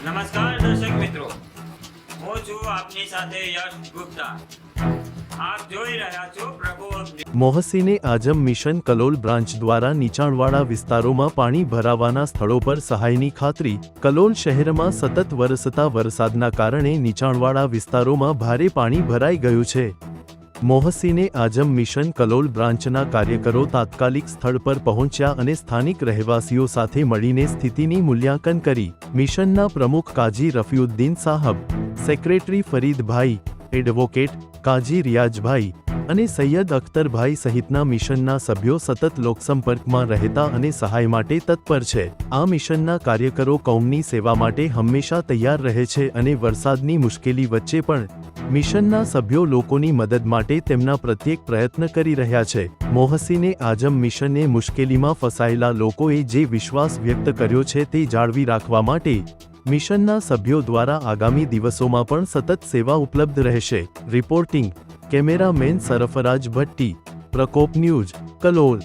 નમસ્કાર દર્શક મિત્રો, હું છું આપની સાથે યશ ગુપ્તા. આપ જોઈ રહ્યા છો પ્રબોધ. મોહસીને આઝમ મિશન કલોલ બ્રાન્ચ દ્વારા નીચાણવાળા વિસ્તારોમાં પાણી ભરાવાના સ્થળો પર સહાયની ખાતરી. કલોલ શહેરમાં સતત વરસતા વરસાદના કારણે નીચાણવાળા વિસ્તારોમાં ભારે પાણી ભરાઈ ગયું છે. મોહસીને આઝમ મિશન કલોલ બ્રાન્ચના કાર્યકરો તાત્કાલિક સ્થળ પર પહોંચ્યા અને સ્થાનિક રહેવાસીઓ સાથે મળીને સ્થિતિની મૂલ્યાંકન કરી. મિશનના પ્રમુખ કાજી રફીઉદ્દીન સાહબ, સેક્રેટરી ફરીદભાઈ, એડવોકેટ કાજી રિયાઝભાઈ અને સૈયદ અખ્તરભાઈ સહિતના મિશનના સભ્યો સતત લોકસંપર્કમાં રહેતા અને સહાય માટે તત્પર છે. આ મિશનના કાર્યકરો કૌમની સેવા માટે હંમેશા તૈયાર રહે છે અને વરસાદની મુશ્કેલી વચ્ચે પણ મિશનના સભ્યો લોકોની મદદ માટે તેમના પ્રત્યેક પ્રયત્ન કરી રહ્યા છે. મોહસીને આઝમ મિશને મુશ્કેલીમાં ફસાયેલા લોકોએ જે વિશ્વાસ વ્યક્ત કર્યો છે તે જાળવી રાખવા માટે મિશનના સભ્યો દ્વારા આગામી દિવસોમાં પણ સતત સેવા ઉપલબ્ધ રહેશે. રિપોર્ટિંગ કેમેરામેન સરફરાજ ભટ્ટી, પ્રકોપ ન્યૂઝ, કલોલ.